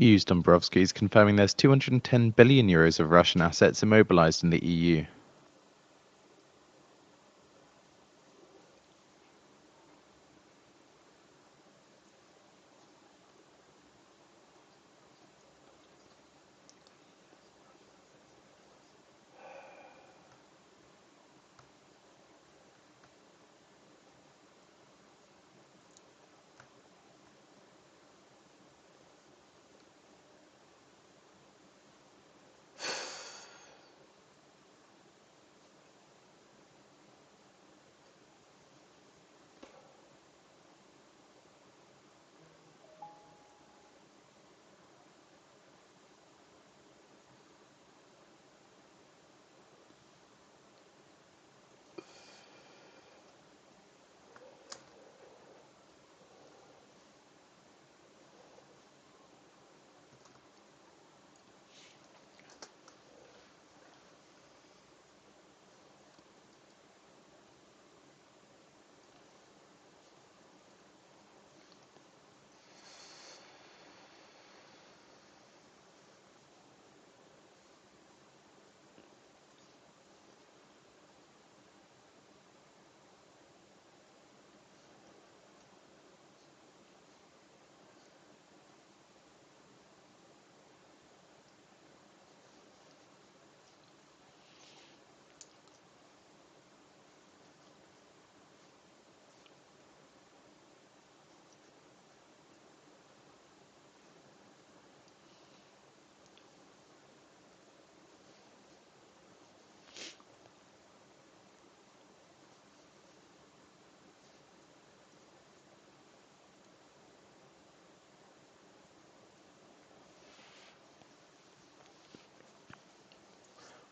EU's Dombrovskis confirming there's 210 billion euros of Russian assets immobilized in the EU.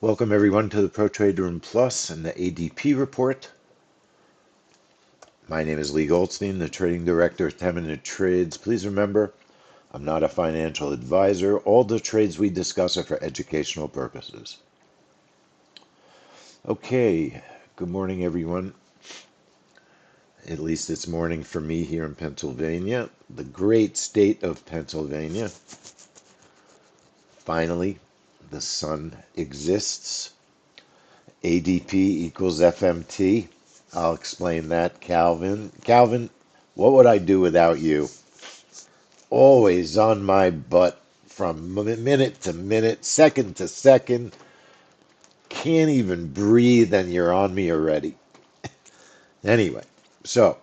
Welcome everyone to the Pro Trade Room Plus and the ADP Report. My name is Lee Goldstein, the Trading Director at 10 Minute Trades. Please remember, I'm not a financial advisor. All the trades we discuss are for educational purposes. Okay, good morning everyone. At least it's morning for me here in Pennsylvania, the great state of Pennsylvania. Finally, the sun exists. ADP equals FMT. I'll explain that, Calvin. Calvin, what would I do without you? Always on my butt from minute to minute, second to second. Can't even breathe and you're on me already. Anyway, so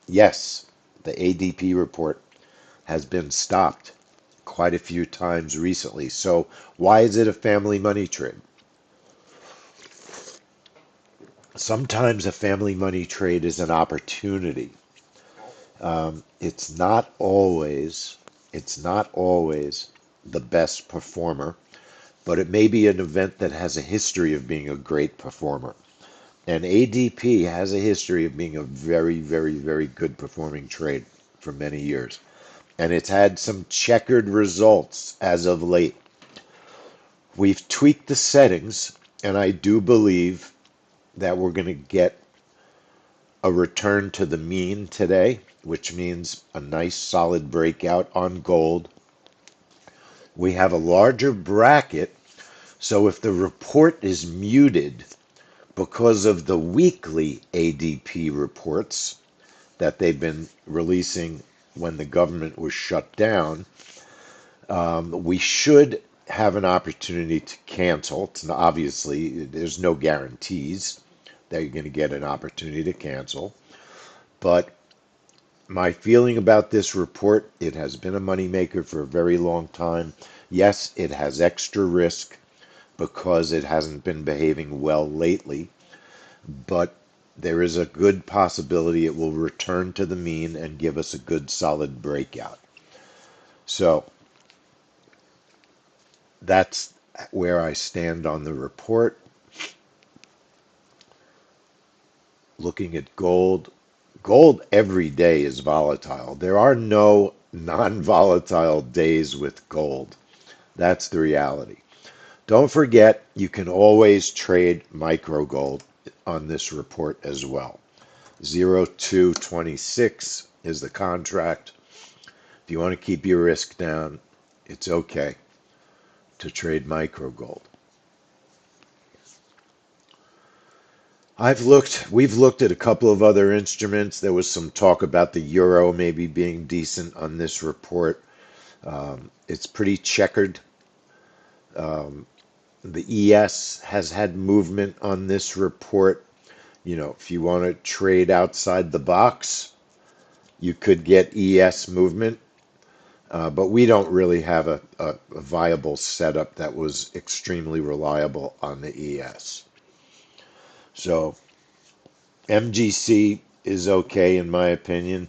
yes, the ADP report has been stopped quite a few times recently. So why is it a family money trade? Sometimes a family money trade is an opportunity. It's not always, it's not always the best performer, but it may be an event that has a history of being a great performer. And ADP has a history of being a very, very, very good performing trade for many years. And it's had some checkered results as of late. We've tweaked the settings, and I do believe that we're going to get a return to the mean today, which means a nice solid breakout on gold. We have a larger bracket, so if the report is muted because of the weekly ADP reports that they've been releasing when the government was shut down, we should have an opportunity to cancel. Obviously, there's no guarantees that you're going to get an opportunity to cancel. But my feeling about this report, it has been a moneymaker for a very long time. Yes, it has extra risk because it hasn't been behaving well lately, but there is a good possibility it will return to the mean and give us a good solid breakout. So that's where I stand on the report. Looking at gold, gold every day is volatile. There are no non-volatile days with gold. That's the reality. Don't forget, you can always trade micro gold on this report as well. 0226 is the contract. If you want to keep your risk down, it's okay to trade micro gold. We've looked at a couple of other instruments. There was some talk about the euro maybe being decent on this report. It's pretty checkered. Um, the ES has had movement on this report. If you want to trade outside the box, you could get ES movement, but we don't really have a viable setup that was extremely reliable on the ES. So MGC is okay in my opinion.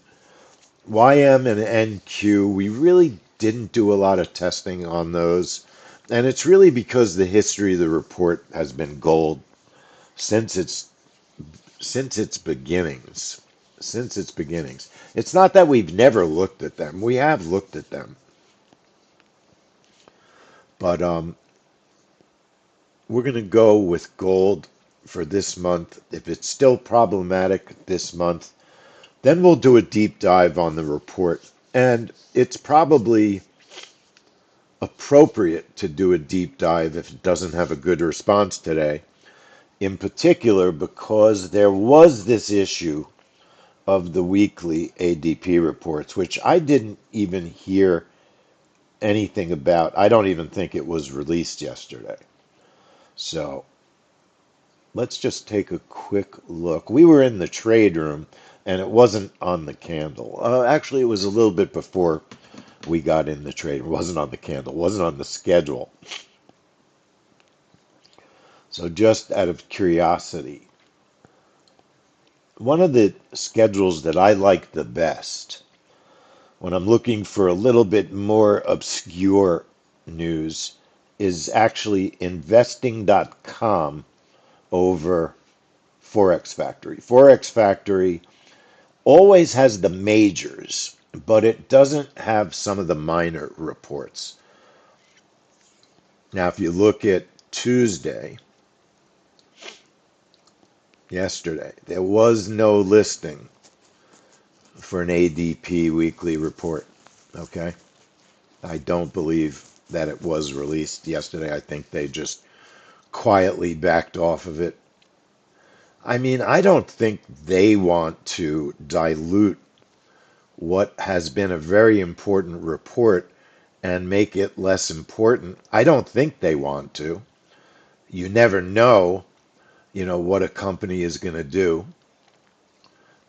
YM and NQ, we really didn't do a lot of testing on those. And it's really because the history of the report has been gold since its beginnings. Since its beginnings. It's not that we've never looked at them. We have looked at them. But we're going to go with gold for this month. If it's still problematic this month, then we'll do a deep dive on the report. And it's probably appropriate to do a deep dive if it doesn't have a good response today. In particular, because there was this issue of the weekly ADP reports, which I didn't even hear anything about. I don't even think it was released yesterday. So let's just take a quick look. We were in the trade room and it wasn't on the candle. Actually, it was a little bit before we got in the trade. It wasn't on the candle, it wasn't on the schedule. So just out of curiosity, one of the schedules that I like the best when I'm looking for a little bit more obscure news is actually investing.com over Forex Factory. Forex Factory always has the majors, but it doesn't have some of the minor reports. Now, if you look at Tuesday, yesterday, there was no listing for an ADP weekly report. Okay. I don't believe that it was released yesterday. I think they just quietly backed off of it. I mean, I don't think they want to dilute what has been a very important report and make it less important. I don't think they want to. You never know, what a company is going to do.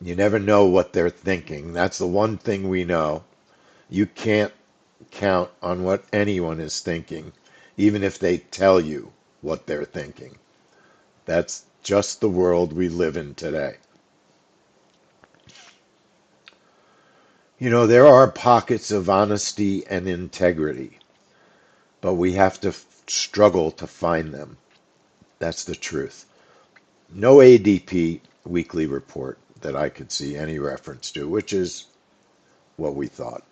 You never know what they're thinking. That's the one thing we know. You can't count on what anyone is thinking, even if they tell you what they're thinking. That's just the world we live in today. There are pockets of honesty and integrity, but we have to struggle to find them. That's the truth. No ADP weekly report that I could see any reference to, which is what we thought.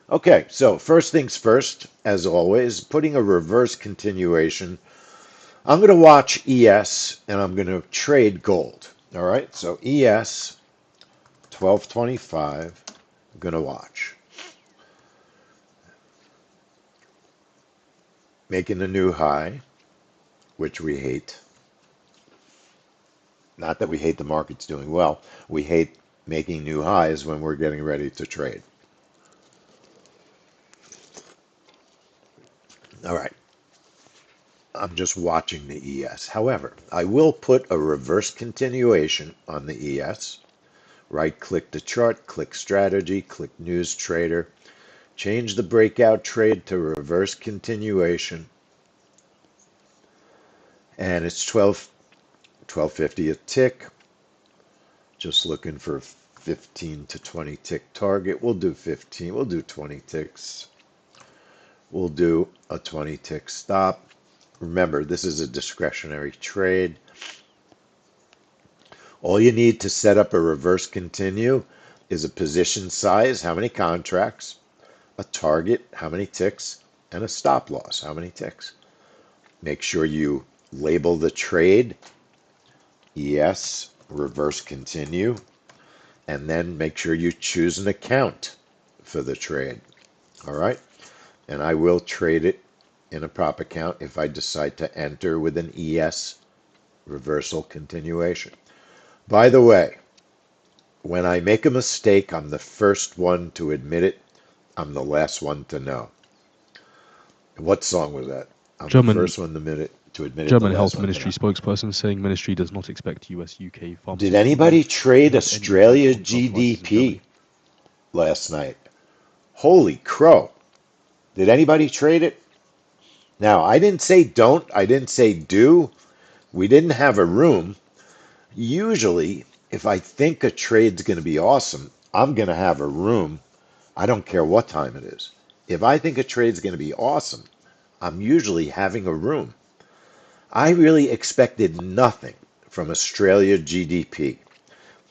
Okay, so first things first, as always, putting a reverse continuation. I'm going to watch ES and I'm going to trade gold. All right, so ES 1225, I'm going to watch. Making a new high, which we hate. Not that we hate the markets doing well. We hate making new highs when we're getting ready to trade. All right. I'm just watching the ES. However, I will put a reverse continuation on the ES. Right-click the chart, click strategy, click news trader. Change the breakout trade to reverse continuation. And it's 1250 a tick. Just looking for 15 to 20 tick target. We'll do 15. We'll do 20 ticks. We'll do a 20 tick stop. Remember, this is a discretionary trade. All you need to set up a reverse continue is a position size, how many contracts, a target, how many ticks, and a stop loss, how many ticks. Make sure you label the trade, ES, reverse continue, and then make sure you choose an account for the trade. All right. And I will trade it in a prop account if I decide to enter with an ES reversal continuation. By the way, when I make a mistake, I'm the first one to admit it. I'm the last one to know. What song was that? I'm the German first one to admit it, the German last Health one to know. Ministry spokesperson saying ministry does not expect US UK Did pharmaceutical anybody news to trade have any impact Australia on drug prices in GDP Germany. last night? Holy crow. Did anybody trade it? Now, I didn't say don't, I didn't say do. We didn't have a room. Usually, if I think a trade's going to be awesome, I'm going to have a room. I don't care what time it is. If I think a trade's going to be awesome, I'm usually having a room. I really expected nothing from Australia GDP.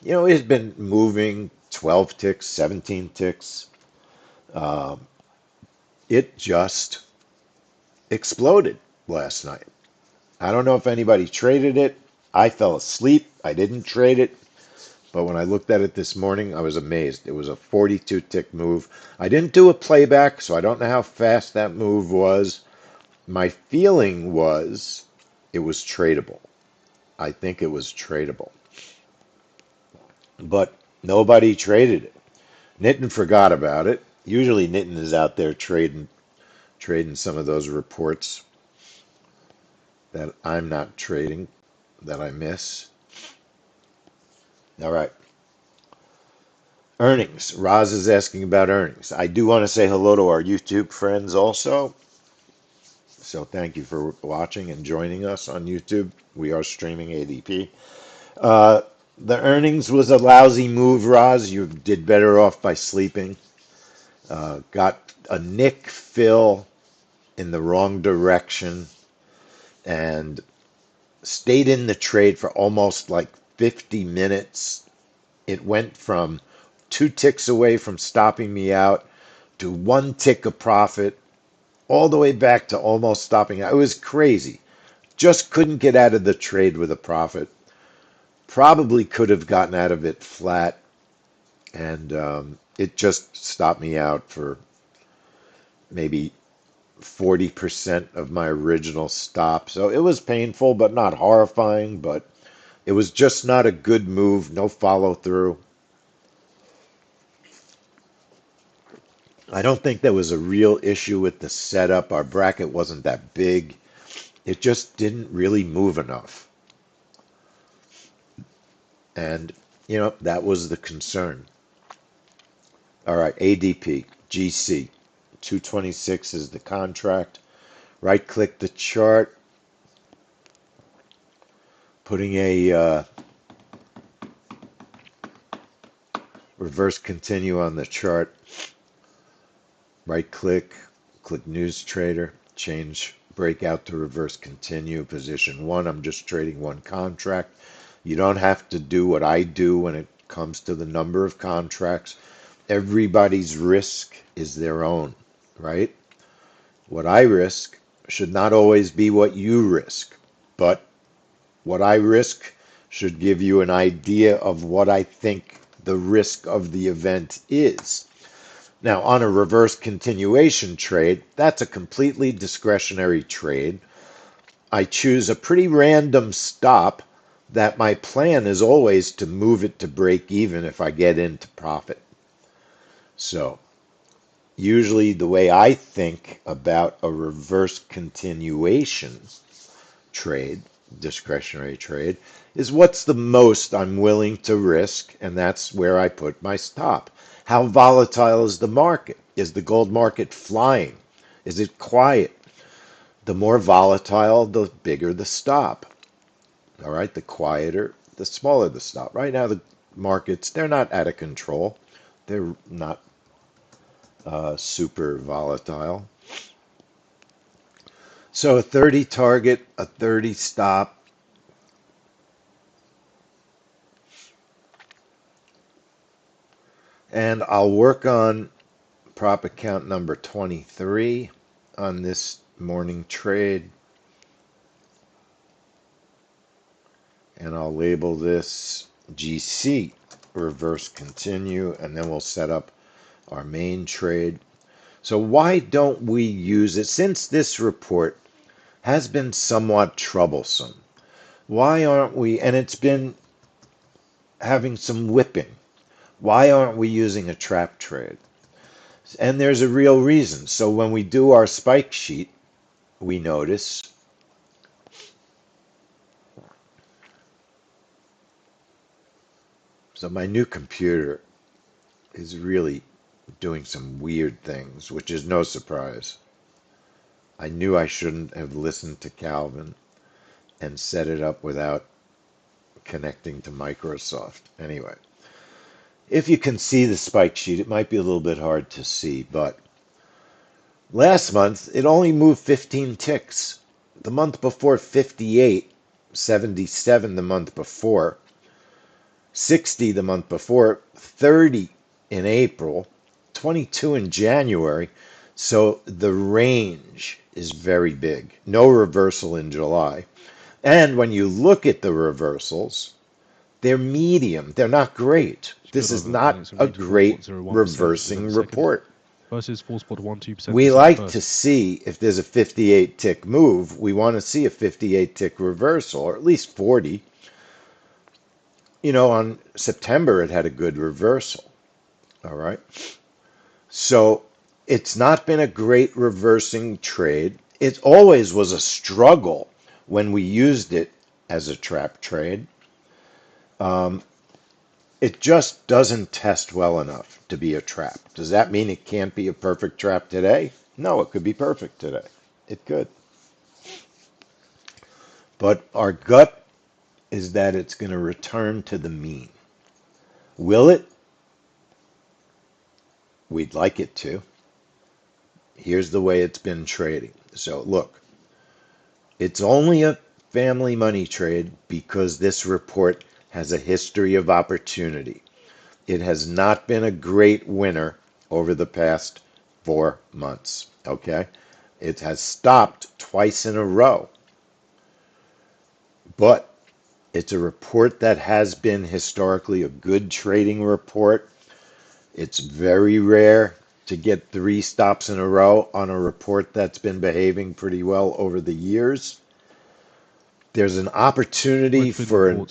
You know, it's been moving 12 ticks, 17 ticks. Um, it just exploded last night. I don't know if anybody traded it. I fell asleep. I didn't trade it. But when I looked at it this morning, I was amazed. It was a 42 tick move. I didn't do a playback, so I don't know how fast that move was. My feeling was it was tradable. I think it was tradable. But nobody traded it. Nitin forgot about it. Usually Nitin is out there trading some of those reports that I'm not trading, that I miss. All right. Earnings. Roz is asking about earnings. I do want to say hello to our YouTube friends also. So thank you for watching and joining us on YouTube. We are streaming ADP. Uh, the earnings was a lousy move, Roz. You did better off by sleeping. Got a nick fill in the wrong direction and stayed in the trade for almost like 50 minutes. It went from 2 ticks away from stopping me out to 1 tick of profit, all the way back to almost stopping out. It was crazy. Just couldn't get out of the trade with a profit. Probably could have gotten out of it flat, and it just stopped me out for maybe 40% of my original stop. So it was painful, but not horrifying. But it was just not a good move. No follow through. I don't think there was a real issue with the setup. Our bracket wasn't that big. It just didn't really move enough. And, that was the concern. All right, ADP, GC, 226 is the contract. Right click the chart, putting a reverse continue on the chart. Right click, click News Trader, change breakout to reverse continue. Position one, I'm just trading one contract. You don't have to do what I do when it comes to the number of contracts. Everybody's risk is their own, right? What I risk should not always be what you risk, but what I risk should give you an idea of what I think the risk of the event is. Now, on a reverse continuation trade, that's a completely discretionary trade. I choose a pretty random stop that my plan is always to move it to break even if I get into profit. So, usually the way I think about a reverse continuation trade, discretionary trade, is what's the most I'm willing to risk, and that's where I put my stop. How volatile is the market? Is the gold market flying? Is it quiet? The more volatile, the bigger the stop. All right, the quieter, the smaller the stop. Right now, the markets, they're not out of control. They're not super volatile. So a 30 target, a 30 stop. And I'll work on prop account number 23 on this morning trade. And I'll label this GC reverse continue, and then we'll set up our main trade. So why don't we use it since this report has been somewhat troublesome? Why aren't we, and it's been having some whipping, why aren't we using a trap trade? And there's a real reason. So when we do our spike sheet, we notice so my new computer is really doing some weird things, which is no surprise. I knew I shouldn't have listened to Calvin and set it up without connecting to Microsoft. Anyway, if you can see the spike sheet, it might be a little bit hard to see, but last month it only moved 15 ticks. The month before 58, 77 the month before, 60 the month before, 30 in April, 22 in January. So the range is very big. No reversal in July. And when you look at the reversals, they're medium. They're not great. This is not a great reversing report. Versus 4.12% We for like first. to see if there's a 58 tick move, we want to see a 58 tick reversal, or at least 40. You know, on September, it had a good reversal. All right. So it's not been a great reversing trade. It always was a struggle when we used it as a trap trade. It just doesn't test well enough to be a trap. Does that mean it can't be a perfect trap today? No, it could be perfect today. It could. But our gut is that it's going to return to the mean. Will it? We'd like it to. Here's the way it's been trading. So look, it's only a family money trade because this report has a history of opportunity. It has not been a great winner over the past 4 months. Okay? It has stopped twice in a row. But it's a report that has been historically a good trading report. It's very rare to get 3 stops in a row on a report that's been behaving pretty well over the years. There's an opportunity for a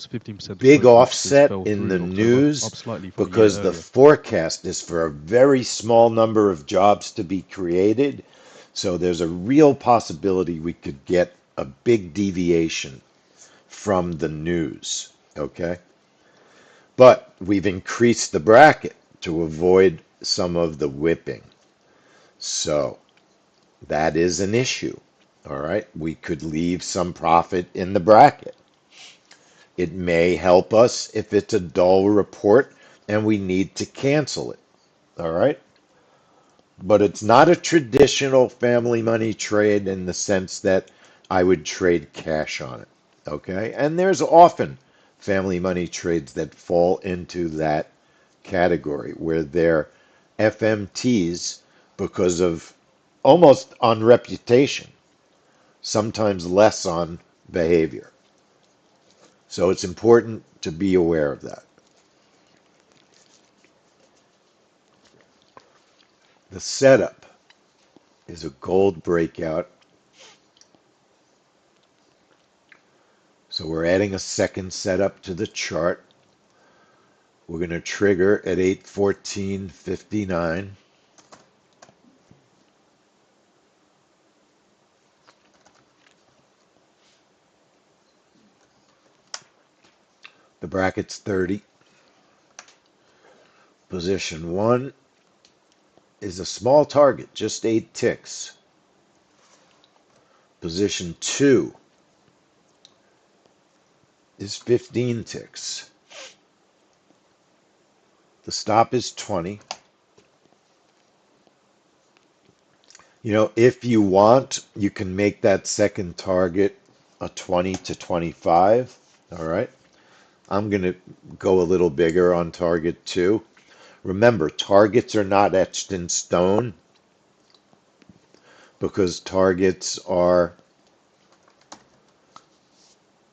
big offset in the news because the forecast is for a very small number of jobs to be created. So there's a real possibility we could get a big deviation from the news. Okay? But we've increased the bracket to avoid some of the whipping. So that is an issue. All right. We could leave some profit in the bracket. It may help us if it's a dull report and we need to cancel it. All right. But it's not a traditional family money trade in the sense that I would trade cash on it. Okay. And there's often family money trades that fall into that category where they're FMTs because of almost on reputation, sometimes less on behavior. So it's important to be aware of that. The setup is a gold breakout. So we're adding a second setup to the chart. We're going to trigger at 8:14.59. The bracket's 30. Position 1 is a small target, just 8 ticks. Position 2 is 15 ticks. The stop is 20. You know, if you want, you can make that second target a 20 to 25. All right. I'm going to go a little bigger on target 2. Remember, targets are not etched in stone because targets are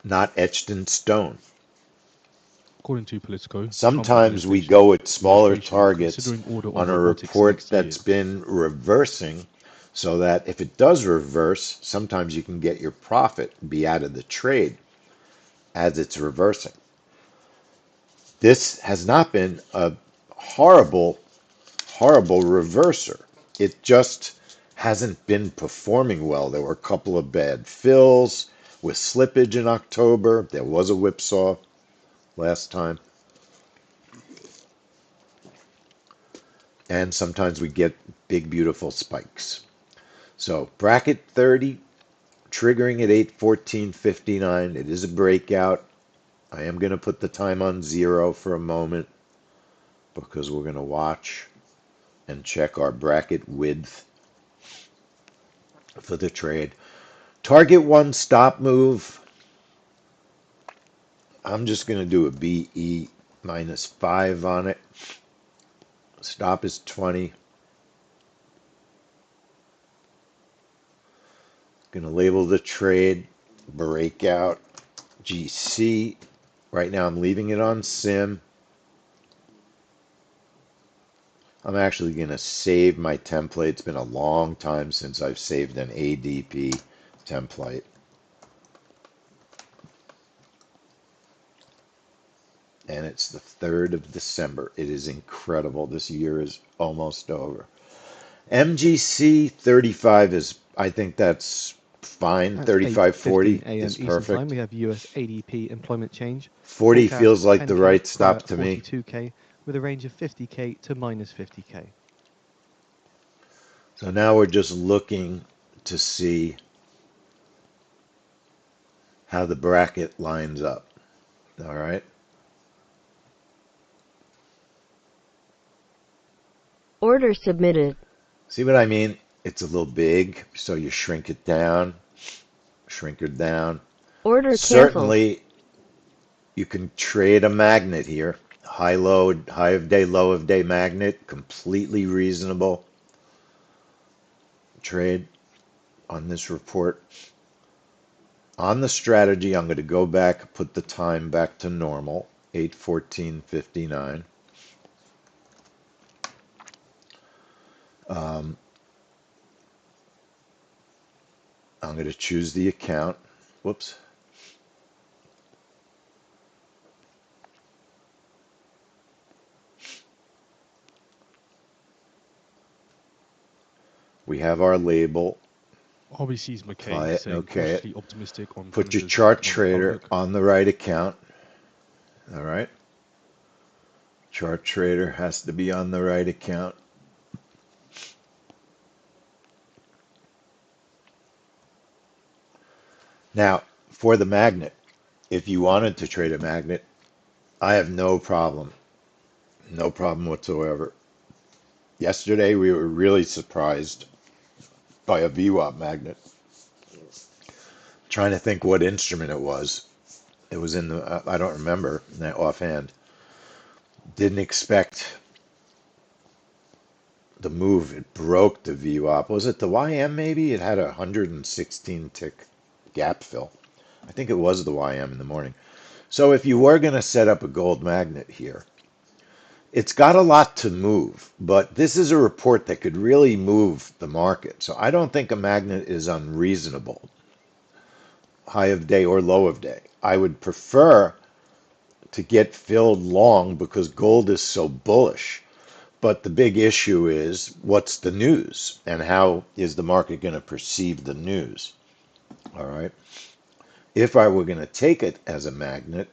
not etched in stone. According to Politico, the Trump Sometimes we administration go with smaller administration is targets considering order on of a robotics report next that's year. been reversing, so that if it does reverse, sometimes you can get your profit and be out of the trade as it's reversing. This has not been a horrible, horrible reverser. It just hasn't been performing well. There were a couple of bad fills with slippage in October. There was a whipsaw last time. And sometimes we get big, beautiful spikes. So bracket 30, triggering at 8:14:59. It is a breakout. I am going to put the time on 0 for a moment because we're going to watch and check our bracket width for the trade. Target 1 stop move. I'm just going to do a BE -5 on it. Stop is 20. Going to label the trade breakout GC. Right now I'm leaving it on sim. I'm actually going to save my template. It's been a long time since I've saved an ADP template. And it's the 3rd of December. It is incredible. This year is almost over. MGC 35 is, I think that's fine. At 35.40 8:15 a.m. is Eastern Time, perfect. we have US ADP employment change. 40 Forecast feels like the 10K right prior stop at to me. 42K with a range of 50K to minus 50K. So now we're just looking to see how the bracket lines up. All right. Order submitted. See what I mean? It's a little big, so you shrink it down, shrink it down. Order canceled. Certainly, you can trade a magnet here. High low, high of day, low of day magnet, completely reasonable trade on this report. On the strategy, I'm going to go back, put the time back to normal, 8:14:59. Um, I'm going to choose the account. Whoops. We have our label. RBC's Apply McKay it, saying okay it. cautiously optimistic on Put your Canada's chart economic trader outlook. on the right account. All right. Chart trader has to be on the right account. Now, for the magnet, if you wanted to trade a magnet, I have no problem. No problem whatsoever. Yesterday, we were really surprised by a VWAP magnet. Trying to think what instrument it was. It was in the, I don't remember offhand. Didn't expect the move. It broke the VWAP. Was it the YM maybe? It had a 116 tick gap fill. I think it was the YM in the morning. So if you were going to set up a gold magnet here, it's got a lot to move, but this is a report that could really move the market. So I don't think a magnet is unreasonable, high of day or low of day. I would prefer to get filled long because gold is so bullish. But the big issue is what's the news and how is the market going to perceive the news? All right. If I were going to take it as a magnet,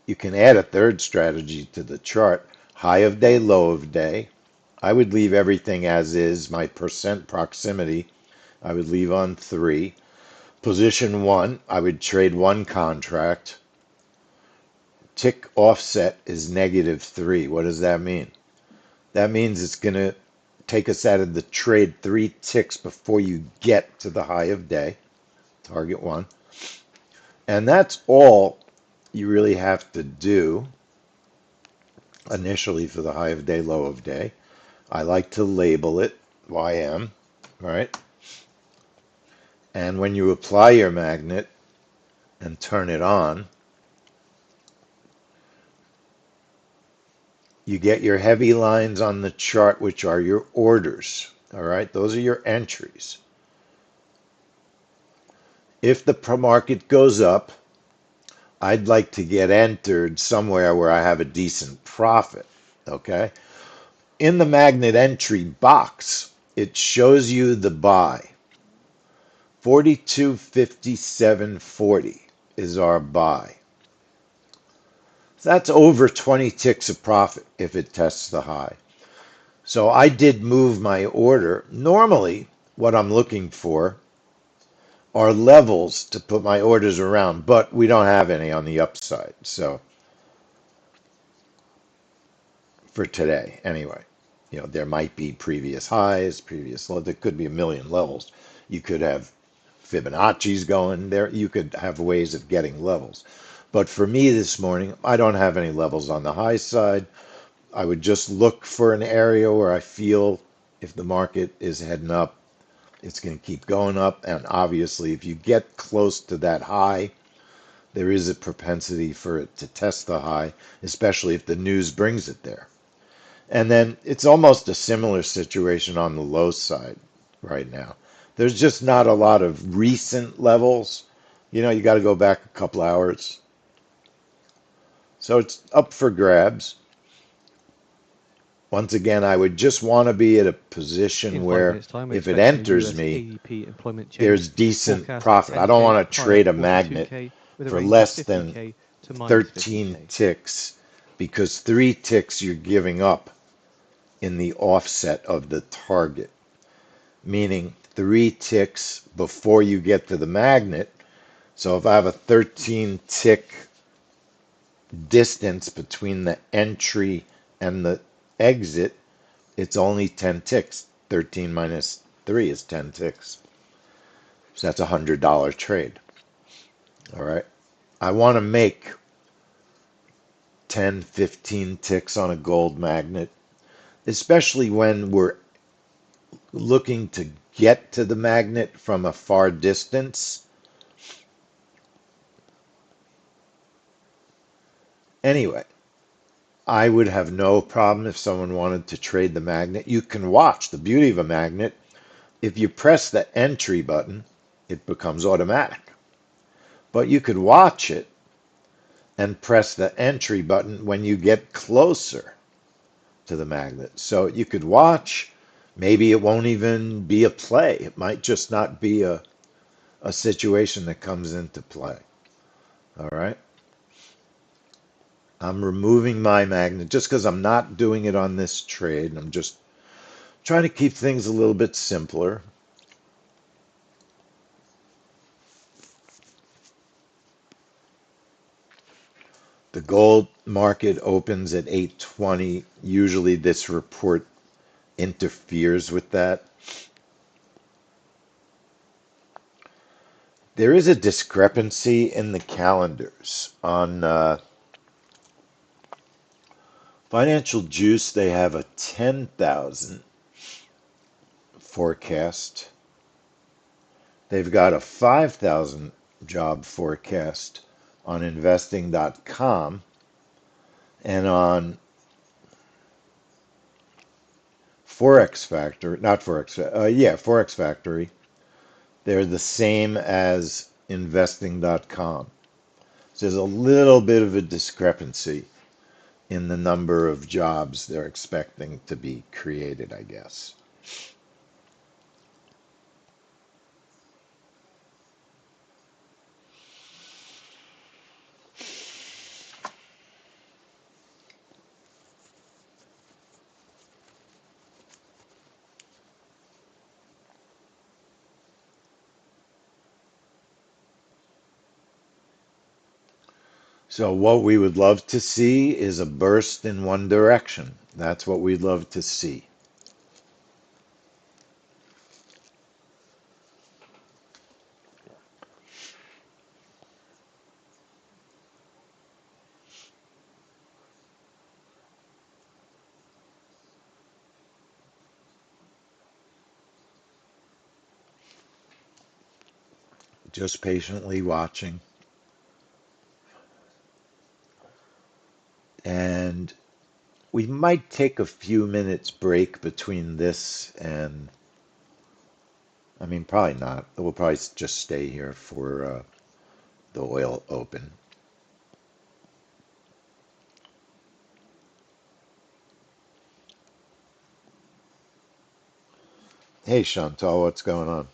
you can add a third strategy to the chart, high of day, low of day. I would leave everything as is. My percent proximity, I would leave on 3. Position 1, I would trade 1 contract. Tick offset is -3. What does that mean? That means it's going to take us out of the trade 3 ticks before you get to the high of day, target 1. And that's all you really have to do initially for the high of day, low of day. I like to label it YM, right? And when you apply your magnet and turn it on, you get your heavy lines on the chart, which are your orders. All right, those are your entries. If the market goes up, I'd like to get entered somewhere where I have a decent profit. Okay. In the magnet entry box, it shows you the buy. 42.57.40 is our buy. So that's over 20 ticks of profit if it tests the high. So I did move my order. Normally, what I'm looking for are levels to put my orders around, but we don't have any on the upside. So for today, anyway, there might be previous highs, previous lows. There could be a million levels. You could have Fibonacci's going there. You could have ways of getting levels. But for me this morning, I don't have any levels on the high side. I would just look for an area where I feel if the market is heading up, it's going to keep going up. And obviously, if you get close to that high, there is a propensity for it to test the high, especially if the news brings it there. And then it's almost a similar situation on the low side right now. There's just not a lot of recent levels. You got to go back a couple hours. So it's up for grabs. Once again, I would just want to be at a position In 5 where minutes' time, we're if it expecting the enters US me, ADP employment there's change. decent Forecast profit. I 10K, don't want to higher trade a magnet 42K with a for range of less than 50K to minus 13 50K. ticks because 3 ticks you're giving up in the offset of the target, meaning 3 ticks before you get to the magnet. So if I have a 13 tick distance between the entry and the exit, it's only 10 ticks. 13 minus 3 is 10 ticks. So that's a $100 trade. All right. I want to make 10, 15 ticks on a gold magnet, especially when we're looking to get to the magnet from a far distance. Anyway, I would have no problem if someone wanted to trade the magnet. You can watch the beauty of a magnet. If you press the entry button, it becomes automatic. But you could watch it and press the entry button when you get closer to the magnet. So you could watch. Maybe it won't even be a play. It might just not be a situation that comes into play. All right. I'm removing my magnet just because I'm not doing it on this trade. I'm just trying to keep things a little bit simpler. The gold market opens at 820. Usually this report interferes with that. There is a discrepancy in the calendars. On Financial Juice, they have a 10,000 forecast. They've got a 5,000 job forecast on investing.com, and on Forex Factory, not Forex, Forex Factory, they're the same as investing.com. So there's a little bit of a discrepancy in the number of jobs they're expecting to be created, I guess. So what we would love to see is a burst in one direction. That's what we'd love to see. Just patiently watching. And we might take a few minutes break between this and, I mean, probably not. We'll probably just stay here for the oil open. Hey, Chantal, what's going on?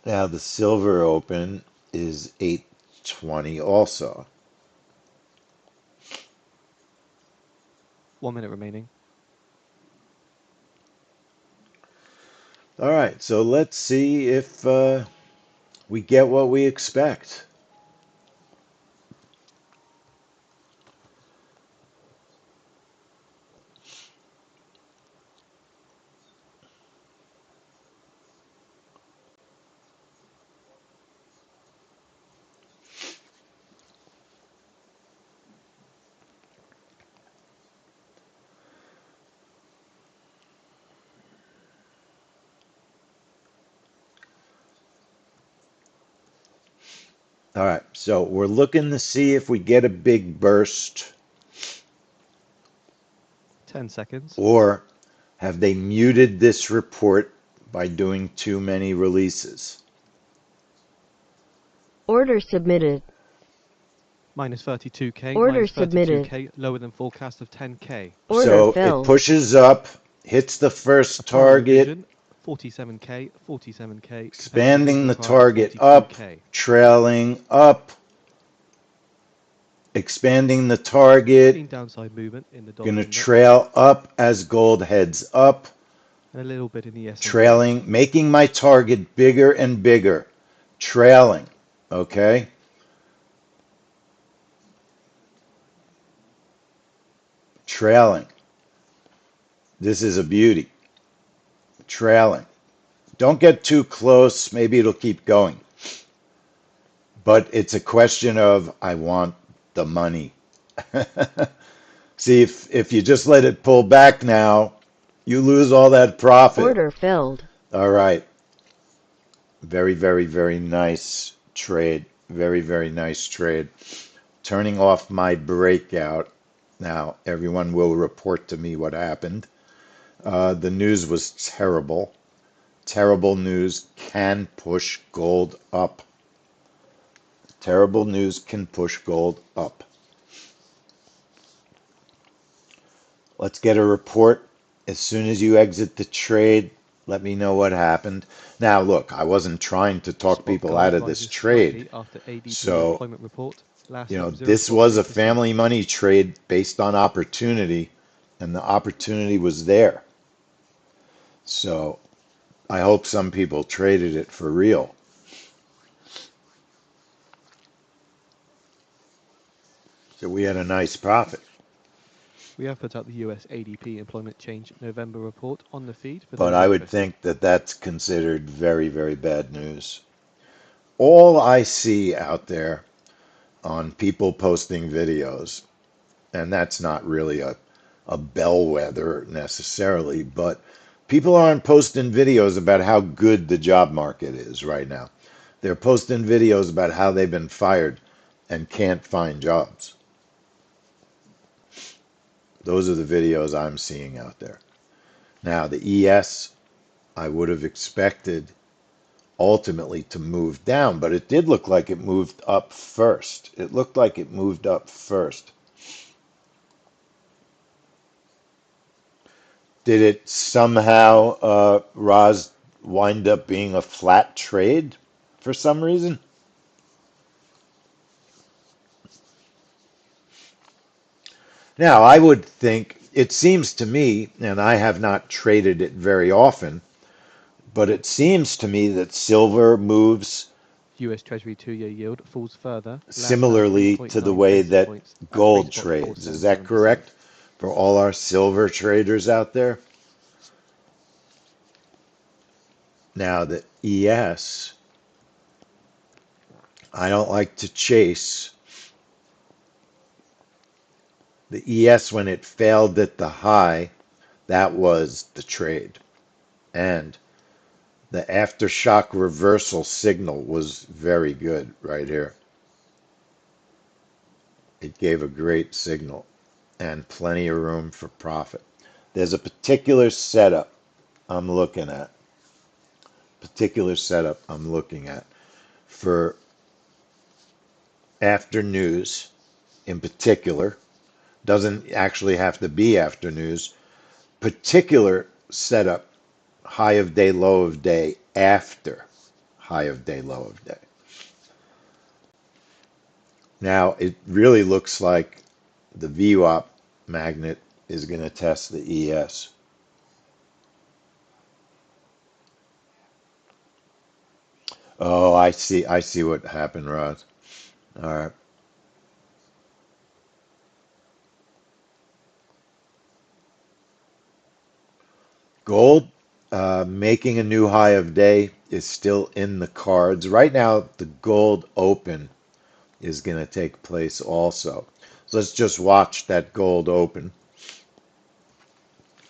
Now, the silver open is 820 also. 1 minute remaining. All right, so let's see if we get what we expect. All right, so we're looking to see if we get a big burst, 10 seconds. or have they muted this report by doing too many releases? Order submitted. Minus 32k. Order Minus submitted. 32k. Lower than forecast of 10k. Order So it filled. pushes up, hits the first Upon target, revision, 47k. 47k. expanding the Competitive target price, up, 42k. trailing up, expanding the target, Clean downside movement in the dollar going to index. trail up as gold heads up, And a little bit in the S&P. trailing, making my target bigger and bigger, trailing, okay? Trailing. This is a beauty. Trailing. Don't get too close. Maybe it'll keep going. But it's a question of, I want the money. See, if you just let it pull back now, you lose all that profit. Order filled. All right. Very, very, very nice trade. Very, very nice trade. Turning off my breakout. Now, everyone will report to me what happened. The news was terrible. Terrible news can push gold up. Terrible news can push gold up. Let's get a report. As soon as you exit the trade, let me know what happened. Now, look, I wasn't trying to talk Spot people gold out of this rises trade. slightly after ADP So, employment report. Last you know, up this was a 0.8%. family money trade based on opportunity, and the opportunity was there. So, I hope some people traded it for real. So, we had a nice profit. We have put out the US ADP employment change November report on the feed. But I would think that that's considered very, very bad news. All I see out there on people posting videos, and that's not really a bellwether necessarily, but people aren't posting videos about how good the job market is right now. They're posting videos about how they've been fired and can't find jobs. Those are the videos I'm seeing out there. Now, the ES, I would have expected ultimately to move down, but it did look like it moved up first. It looked like it moved up first. Did it somehow, Roz, wind up being a flat trade for some reason? Now, I would think, it seems to me, and I have not traded it very often, but it seems to me that silver moves US Treasury 2-year yield falls further. similarly to the way that gold trades. Is that correct for all our silver traders out there? Now, the ES, I don't like to chase. The ES, when it failed at the high, that was the trade. And The aftershock reversal signal was very good right here. It gave a great signal and plenty of room for profit. There's a particular setup I'm looking at. For after news in particular. Doesn't actually have to be after news. Particular setup, high of day, low of day, after high of day, low of day. Now, it really looks like the VWAP magnet is going to test the ES. Oh, I see what happened, Roz. All right. Gold making a new high of day is still in the cards. Right now, the gold open is going to take place also. So let's just watch that gold open.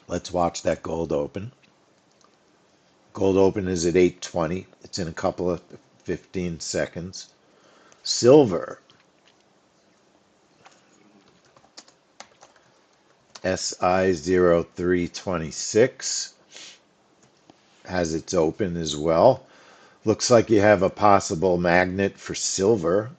Let's watch that gold open. Gold open is at 820. It's in a couple of 15 seconds. Silver, SI0326, has its open as well. Looks like you have a possible magnet for silver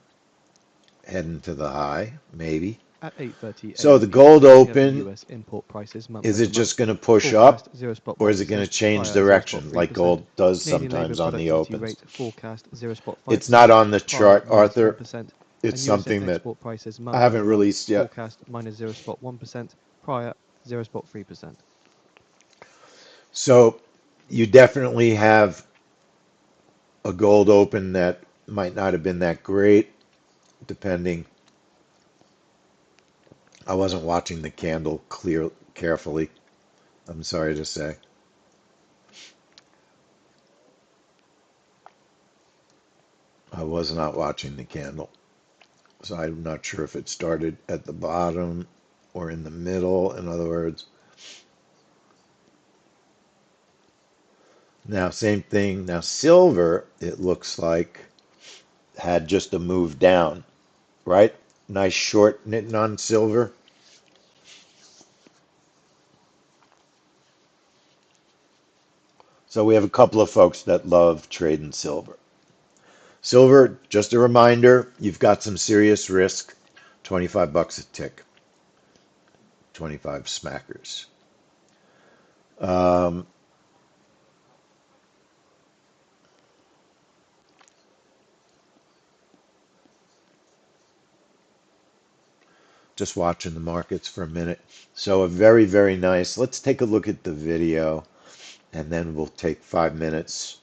heading to the high, maybe. At 8:30 So the AEP, gold we have the open, US import prices month is over it just month. going to push Forecast up 0 spot or is it going 1%, to change prior 0 spot direction like 3%. gold does Canadian labour sometimes on the productivity opens? rate forecast 0 spot It's 5%, not on the prior chart, Arthur. -1%. It's And US something that export prices I month haven't over month, released yet. forecast -0 spot 1%, prior 0 spot 3%. So you definitely have a gold open that might not have been that great, depending. I wasn't watching the candle carefully, I'm sorry to say. I was not watching the candle. So I'm not sure if it started at the bottom or in the middle, in other words. Now, same thing. Now, silver, it looks like, had just a move down, right? Nice short knitting on silver. So we have a couple of folks that love trading silver. Silver, just a reminder, you've got some serious risk. 25 bucks a tick. 25 smackers. Um, just watching the markets for a minute. So a very, very nice. Let's take a look at the video and then we'll take 5 minutes.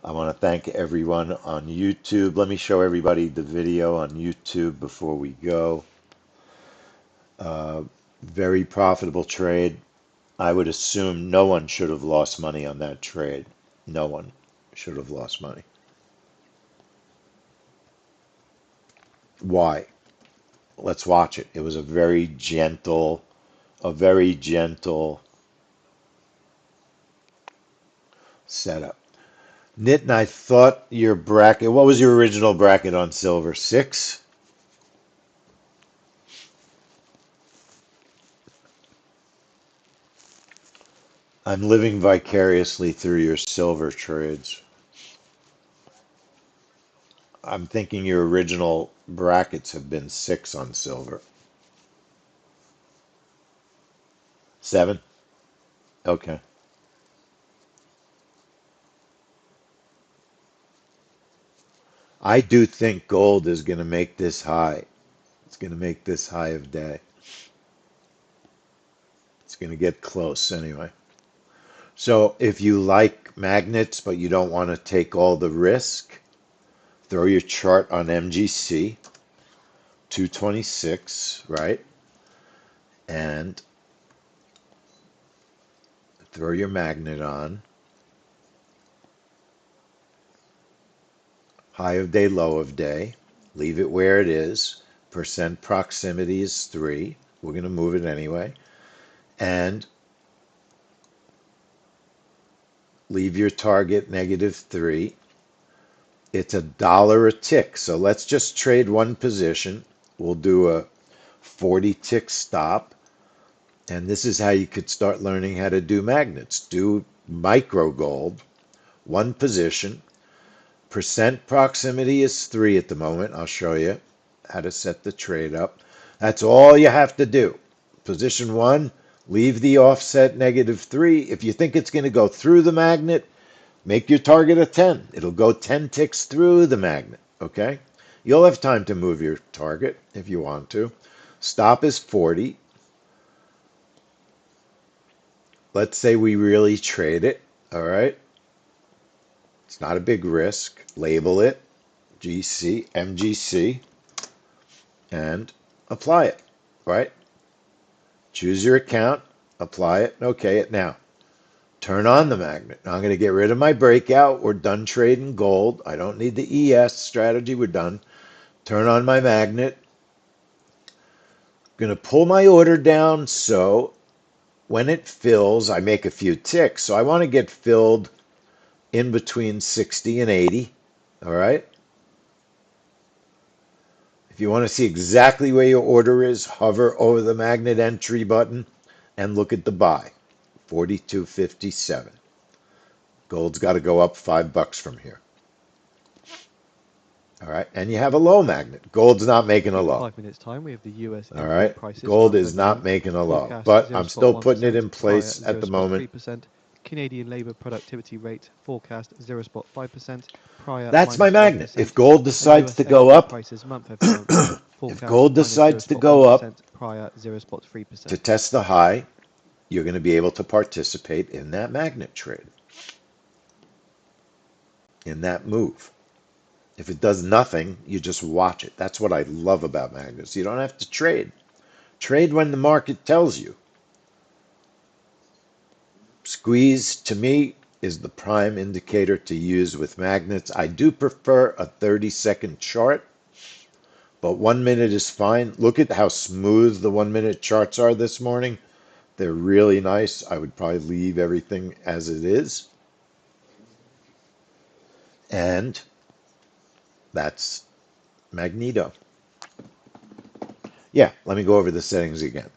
I want to thank everyone on YouTube. Let me show everybody the video on YouTube before we go. Very profitable trade. I would assume no one should have lost money on that trade. No one should have lost money. Why? Let's watch it. It was a very gentle setup. Nitin, I thought your bracket, what was your original bracket on silver? 6? I'm living vicariously through your silver trades. I'm thinking your original brackets have been 6 on silver. 7? Okay. I do think gold is going to make this high. It's going to make this high of day. It's going to get close anyway. So if you like magnets, but you don't want to take all the risk, throw your chart on MGC, 226, right? And throw your magnet on. High of day, low of day. Leave it where it is. Percent proximity is 3. We're going to move it anyway. And leave your target -3. It's $1 a tick. So let's just trade one position. We'll do a 40 tick stop. And this is how you could start learning how to do magnets. Do micro gold, one position. Percent proximity is 3 at the moment. I'll show you how to set the trade up. That's all you have to do. Position 1, leave the offset -3. If you think it's going to go through the magnet, make your target a 10. It'll go 10 ticks through the magnet, okay? You'll have time to move your target if you want to. Stop is 40. Let's say we really trade it, all right? It's not a big risk. Label it GC, MGC, and apply it, right? Choose your account, apply it, and okay it. Now, turn on the magnet. Now I'm going to get rid of my breakout. We're done trading gold. I don't need the ES strategy. We're done. Turn on my magnet. I'm going to pull my order down so when it fills, I make a few ticks. So I want to get filled in between 60 and 80. All right. If you want to see exactly where your order is, hover over the magnet entry button and look at the buy. 42.57. Gold's got to go up $5 from here. All right. And you have a low magnet. Gold's not making a In low. 5 minutes time, we have the US All input right. prices Gold for is not revenue, making a low, forecast but I'm still putting it 0.1%, in place prior at the moment. 0.3%, Canadian labour productivity rate forecast 0.5%, prior That's my magnet. -1%, If gold and decides US to go export up, prices month over month if forecast gold decides to go up -0.1%, prior to 0.3%. test the high, you're going to be able to participate in that magnet trade, in that move. If it does nothing, you just watch it. That's what I love about magnets. You don't have to trade. Trade when the market tells you. Squeeze, to me, is the prime indicator to use with magnets. I do prefer a 30-second chart, but 1 minute is fine. Look at how smooth the 1 minute charts are this morning. They're really nice. I would probably leave everything as it is. And that's Magneto. Yeah, let me go over the settings again.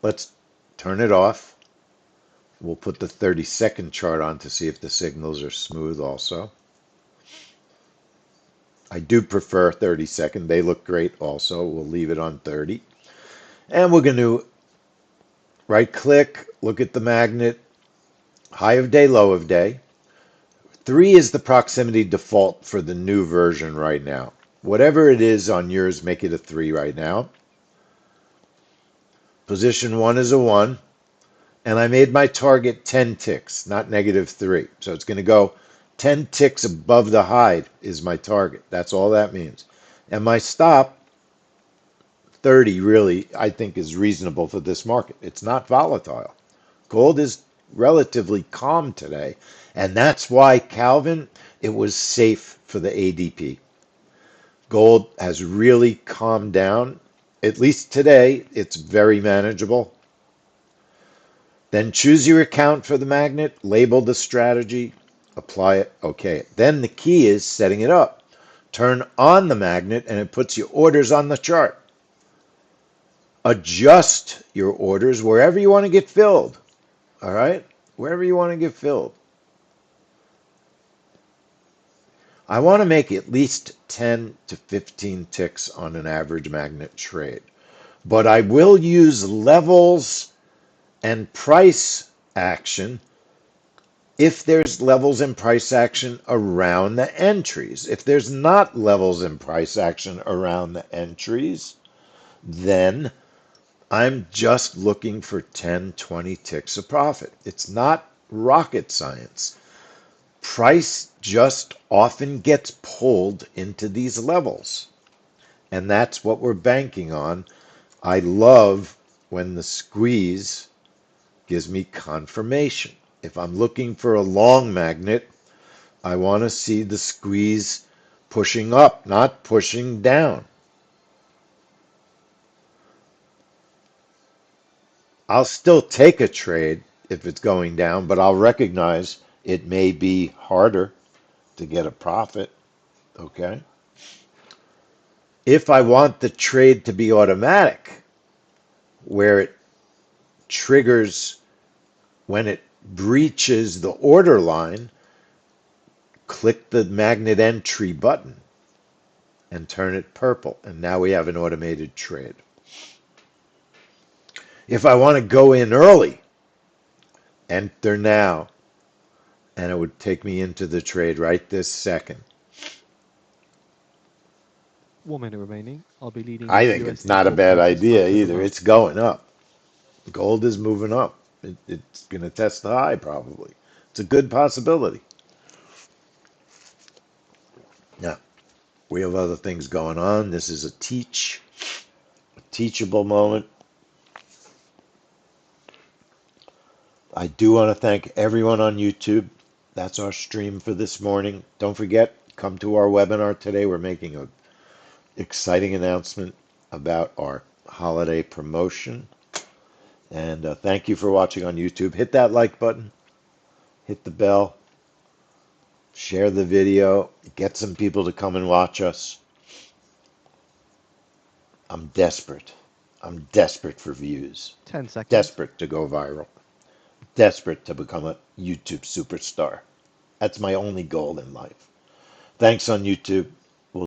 Let's turn it off. We'll put the 30-second chart on to see if the signals are smooth also. I do prefer 30-second. They look great also. We'll leave it on 30. And we're going to right-click, look at the magnet, high of day, low of day. 3 is the proximity default for the new version right now. Whatever it is on yours, make it a 3 right now. Position 1 is a 1. And I made my target 10 ticks, not -3. So it's going to go 10 ticks above the high is my target. That's all that means. And my stop, 30, really, I think is reasonable for this market. It's not volatile. Gold is relatively calm today. And that's why, Calvin, it was safe for the ADP. Gold has really calmed down. At least today, it's very manageable. Then choose your account for the magnet, label the strategy, apply it, okay it. Then the key is setting it up. Turn on the magnet and it puts your orders on the chart. Adjust your orders wherever you want to get filled. All right? Wherever you want to get filled. I want to make at least 10 to 15 ticks on an average magnet trade. But I will use levels and price action if there's levels and price action around the entries. If there's not levels and price action around the entries, then I'm just looking for 10, 20 ticks of profit. It's not rocket science. Price just often gets pulled into these levels. And that's what we're banking on. I love when the squeeze gives me confirmation. If I'm looking for a long magnet, I want to see the squeeze pushing up, not pushing down. I'll still take a trade if it's going down, but I'll recognize It may be harder to get a profit, okay? If I want the trade to be automatic, where it triggers when it breaches the order line, click the magnet entry button and turn it purple. And now we have an automated trade. If I want to go in early, enter now, and it would take me into the trade right this second. 1 minute remaining. I'll be leading I with think it's USD not a Gold bad futures idea higher than either. low. It's going up. Gold is moving up. It's going to test the high probably. It's a good possibility. Now, we have other things going on. This is a teachable moment. I do want to thank everyone on YouTube. That's our stream for this morning. Don't forget, come to our webinar today. We're making an exciting announcement about our holiday promotion. And thank you for watching on YouTube. Hit that like button, hit the bell, share the video, get some people to come and watch us. I'm desperate. I'm desperate for views, 10 seconds. desperate to go viral, desperate to become a YouTube superstar. That's my only goal in life. Thanks on YouTube.